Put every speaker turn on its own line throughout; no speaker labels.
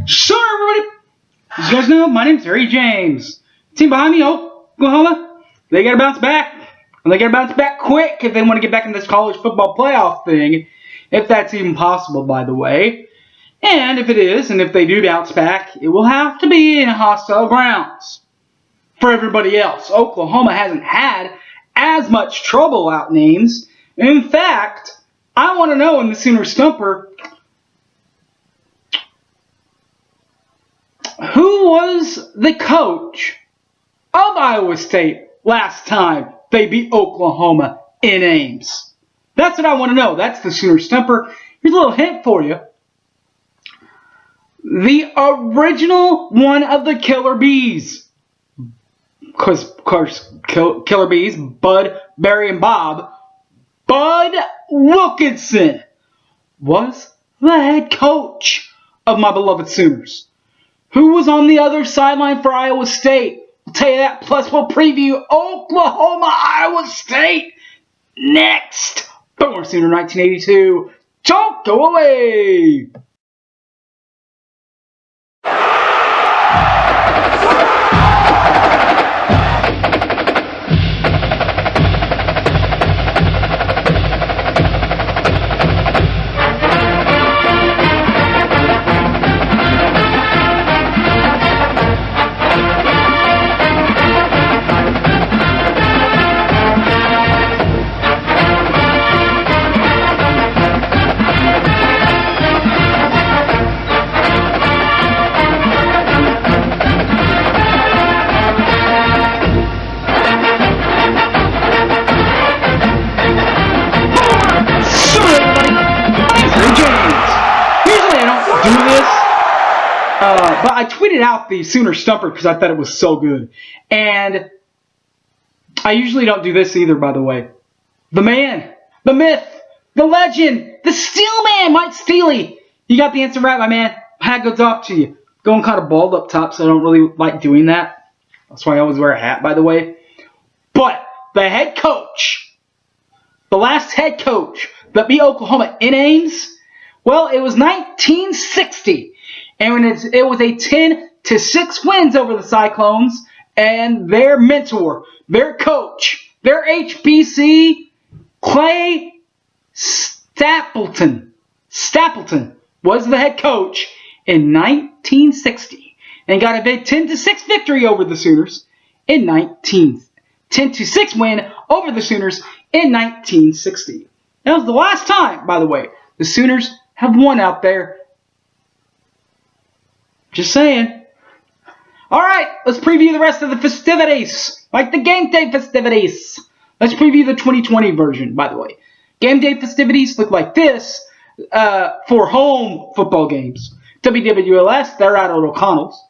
So everybody, as you guys know, my name's Harry James. Team behind me, Oklahoma, they gotta bounce back. And they gotta bounce back quick if they want to get back in this college football playoff thing. If that's even possible, by the way. And if it is, and if they do bounce back, it will have to be in hostile grounds. For everybody else, Oklahoma hasn't had as much trouble out in Ames. In fact, I want to know in the Sooner Stumper, who was the coach of Iowa State last time they beat Oklahoma in Ames? That's what I want to know. That's the Sooner Stumper. Here's a little hint for you. The original one of the Killer Bees. Because, of course, Killer Bees, Bud, Barry, and Bob. Bud Wilkinson was the head coach of my beloved Sooners. Who was on the other sideline for Iowa State? I'll tell you that. Plus, we'll preview Oklahoma, Iowa State next. Born Sooner 1982. Don't go away. But I tweeted out the Sooner Stumper because I thought it was so good. And I usually don't do this either, by the way. The man, the myth, the legend, the steel man, Mike Steely. You got the answer right, my man. Hat goes off to you. Going kind of bald up top, so I don't really like doing that. That's why I always wear a hat, by the way. But the head coach, the last head coach that beat Oklahoma in Ames, well, it was 1960. And it was a 10-6 wins over the Cyclones, and their mentor, their coach, their HBC, Clay Stapleton was the head coach in 1960 and got a big 10-6 victory over the Sooners in 10-6 win over the Sooners in 1960. That was the last time, by the way, the Sooners have won out there. Just saying. Alright, let's preview the rest of the festivities. Like the game day festivities. Let's preview the 2020 version, by the way. Game day festivities look like this for home football games. WWLS, they're out at O'Connell's.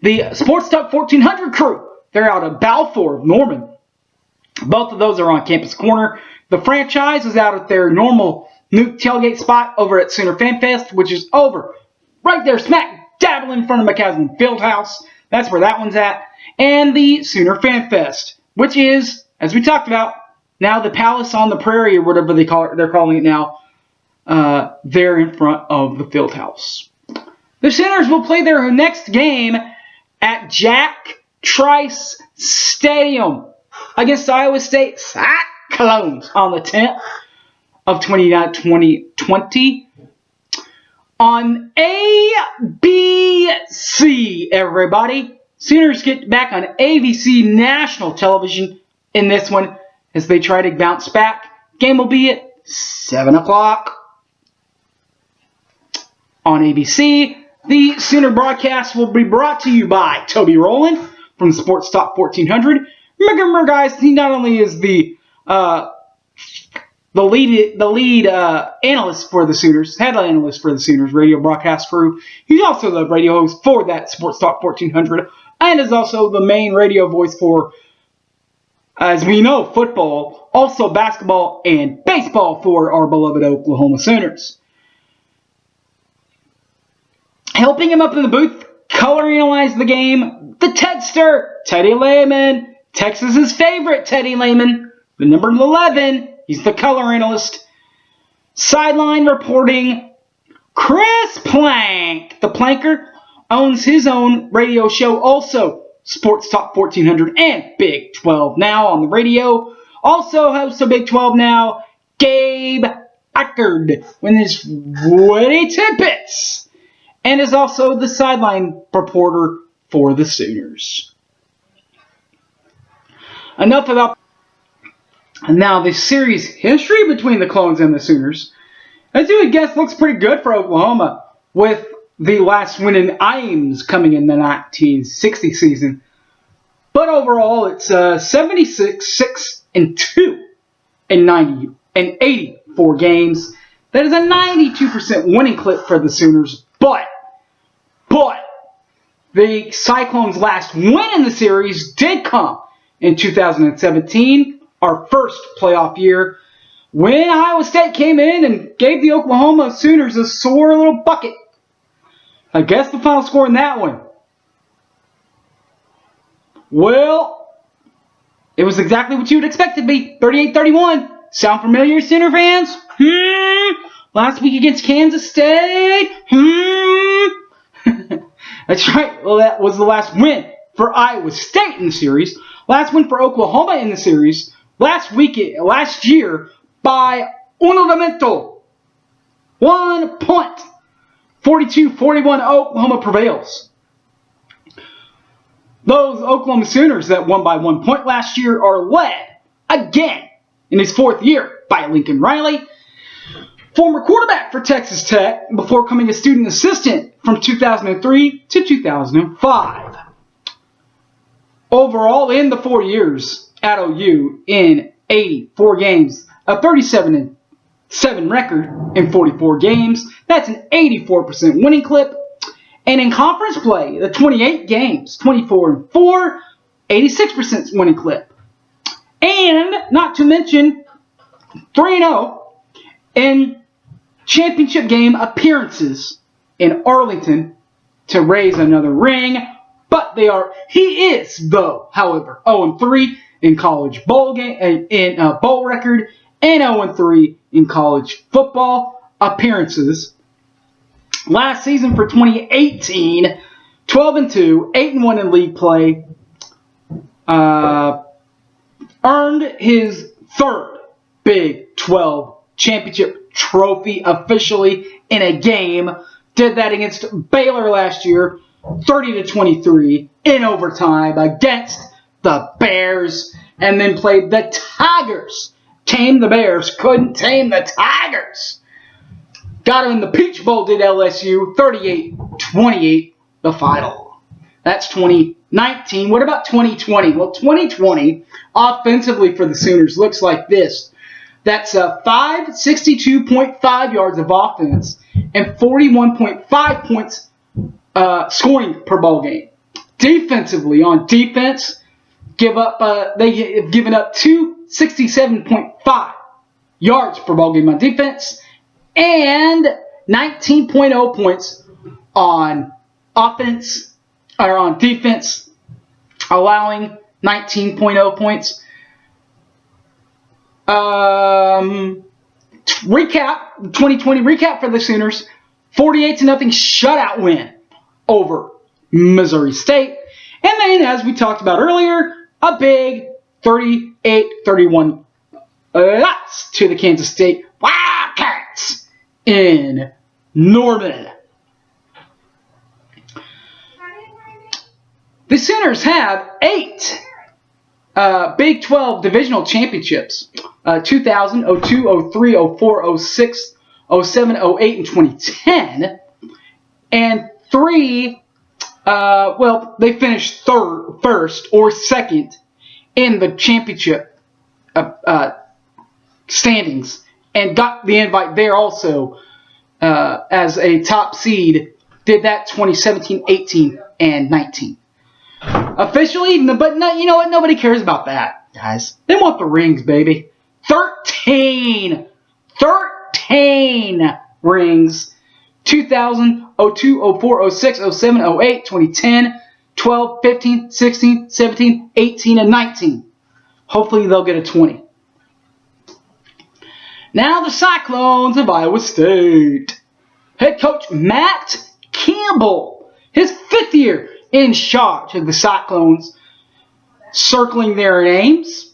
The Sports Talk 1400 crew, they're out at Balfour, Norman. Both of those are on Campus Corner. The franchise is out at their normal Nuke tailgate spot over at Sooner Fan Fest, which is over right there, smack dab in front of McCaslin Fieldhouse. That's where that one's at. And the Sooner Fan Fest, which is, as we talked about, now the Palace on the Prairie, or whatever they're calling it now, there in front of the Fieldhouse. The Sooners will play their next game at Jack Trice Stadium against Iowa State Cyclones on the 10th of 2020. On ABC, everybody. Sooners get back on ABC national television in this one as they try to bounce back. Game will be at 7 o'clock on ABC. The Sooner broadcast will be brought to you by Toby Rowland from Sports Talk 1400. Remember, guys, he not only is the lead analyst for the Sooners, headline analyst for the Sooners radio broadcast crew. He's also the radio host for that Sports Talk 1400, and is also the main radio voice for, as we know, football, also basketball and baseball for our beloved Oklahoma Sooners. Helping him up in the booth, color analyze the game, the Tedster, Teddy Lehman, Texas's favorite Teddy Lehman, the number 11. He's the color analyst. Sideline reporting, Chris Plank, the planker. owns his own radio show also, Sports Talk 1400 and Big 12 Now on the radio. Also hosts of Big 12 Now, Gabe Eckerd with his witty tidbits, and is also the sideline reporter for the Sooners. Enough about now the series history between the Clones and the Sooners. As you would guess, looks pretty good for Oklahoma, with the last win in Ames coming in the 1960 season. But overall, it's 76-6-2 in 84 games. That is a 92% winning clip for the Sooners. But the Cyclones' last win in the series did come in 2017, our first playoff year, when Iowa State came in and gave the Oklahoma Sooners a sore little bucket. I guess the final score in that one, well, it was exactly what you would expect it to be, 38-31. Sound familiar, Sooner fans? Last week against Kansas State? That's right. Well, that was the last win for Iowa State in the series. Last win for Oklahoma in the series. Last year by un elemento. 1 point. 42-41, Oklahoma prevails. Those Oklahoma Sooners that won by 1 point last year are led again in his fourth year by Lincoln Riley, former quarterback for Texas Tech, before becoming a student assistant from 2003 to 2005. Overall, in the 4 years at OU, in 84 games, a 37-7 record in 44 games. That's an 84% winning clip. And in conference play, the 28 games, 24-4, 86% winning clip. And not to mention 3-0 in championship game appearances in Arlington to raise another ring. But he is, though, however, 0-3 in college bowl game, in bowl record, and 0-3 in college football appearances. Last season for 2018, 12-2, 8-1 in league play. Earned his third Big 12 championship trophy officially in a game. Did that against Baylor last year, 30-23 in overtime against the Bears, and then played the Tigers. Tamed the Bears, couldn't tame the Tigers. Got him in the Peach Bowl, did LSU, 38-28, the final. That's 2019. What about 2020? Well, 2020, offensively for the Sooners, looks like this. That's 562.5 yards of offense and 41.5 points scoring per ball game. Defensively, on defense, they have given up 267.5 yards per ball game on defense and 19.0 points on offense or on defense, allowing 19.0 points. Recap, 2020 recap for the Sooners, 48-0 shutout win over Missouri State. And then, as we talked about earlier, a big 38-31 loss to the Kansas State Wildcats in Norman. The Sooners have 8 Big 12 divisional championships. 2000, 02, 03, 04, 06, 07, 08, and 2010. And 3, they finished first or second in the championship standings and got the invite there also as a top seed. Did that 2017, 18, and 19. Officially, but no, you know what? Nobody cares about that, guys. They want the rings, baby. 13 rings. 2000, 02, 04, 06, 07, 08, 2010, 12, 15, 16, 17, 18, and 19. Hopefully they'll get a 20. Now the Cyclones of Iowa State. Head coach Matt Campbell His 5th year in charge of the Cyclones, circling their names.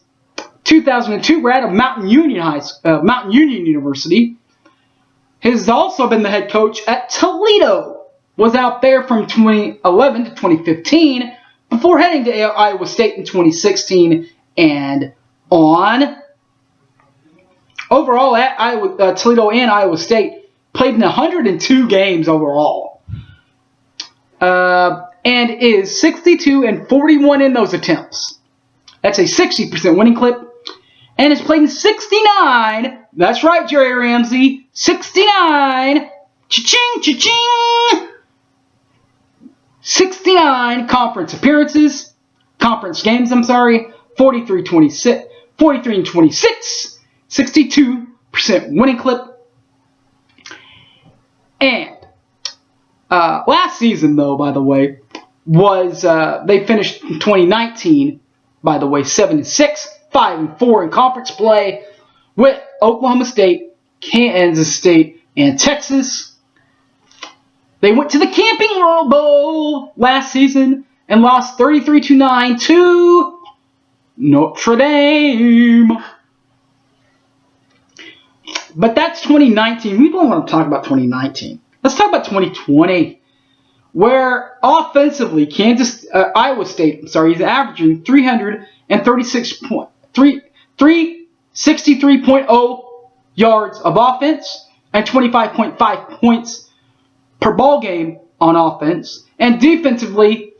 2002 grad of Mountain Union University. Has also been the head coach at Toledo. Was out there from 2011 to 2015 before heading to Iowa State in 2016 and on. Overall, at Toledo and Iowa State, played in 102 games overall. And is 62-41 in those attempts. That's a 60% winning clip. And has played in 69, that's right, Jerry Ramsey, 69, cha-ching, cha-ching, 69 conference games, 43 and 26, 62% winning clip. And last season, though, by the way, was they finished in 2019, by the way, 7-6, 5-4 in conference play with Oklahoma State, Kansas State, and Texas. They went to the Camping World Bowl last season and lost 33-9 to Notre Dame. But that's 2019. We don't want to talk about 2019. Let's talk about 2020, where offensively, Iowa State is averaging 363.0 yards of offense and 25.5 points per ball game on offense, and defensively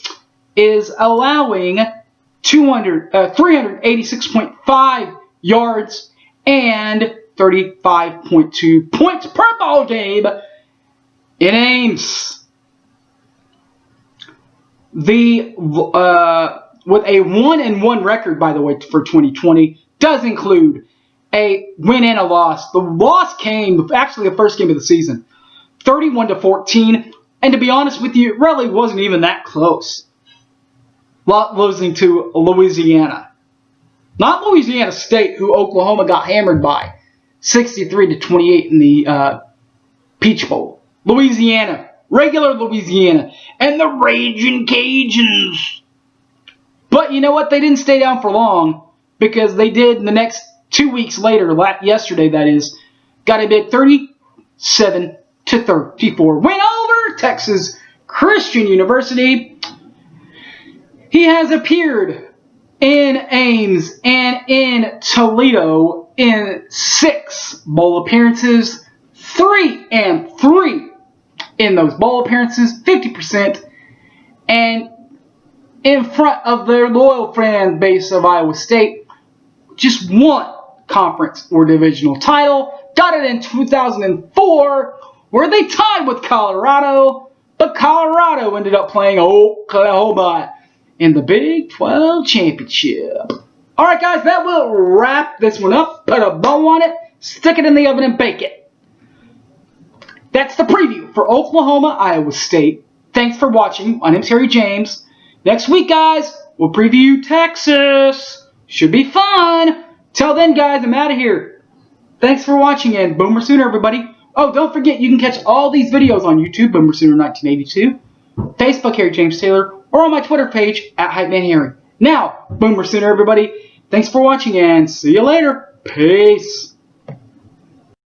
is allowing 386.5 yards and 35.2 points per ball game in Ames. With a 1-1 record, by the way, for 2020, does include a win and a loss. The loss came actually the first game of the season, 31-14, and to be honest with you, it really wasn't even that close. Losing to Louisiana. Not Louisiana State, who Oklahoma got hammered by, 63-28 in the Peach Bowl. Louisiana, regular Louisiana, and the Ragin' Cajuns. But you know what? They didn't stay down for long, because they did in the next 2 weeks later, yesterday that is, got a big 37-34 win over Texas Christian University. He has appeared in Ames and in Toledo in 6 bowl appearances, 3-3 in those bowl appearances, 50%, and in front of their loyal fan base of Iowa State, just 1 conference or divisional title. Got it in 2004, where they tied with Colorado, but Colorado ended up playing Oklahoma in the Big 12 Championship. Alright guys, that will wrap this one up. Put a bow on it, stick it in the oven and bake it. That's the preview for Oklahoma, Iowa State. Thanks for watching. My name's Harry James. Next week, guys, we'll preview Texas. Should be fun. Till then, guys, I'm out of here. Thanks for watching, and Boomer Sooner, everybody. Oh, don't forget, you can catch all these videos on YouTube, Boomer Sooner 1982, Facebook, Harry James Taylor, or on my Twitter page, @HypeManHarry. Now, Boomer Sooner, everybody. Thanks for watching, and see you later. Peace.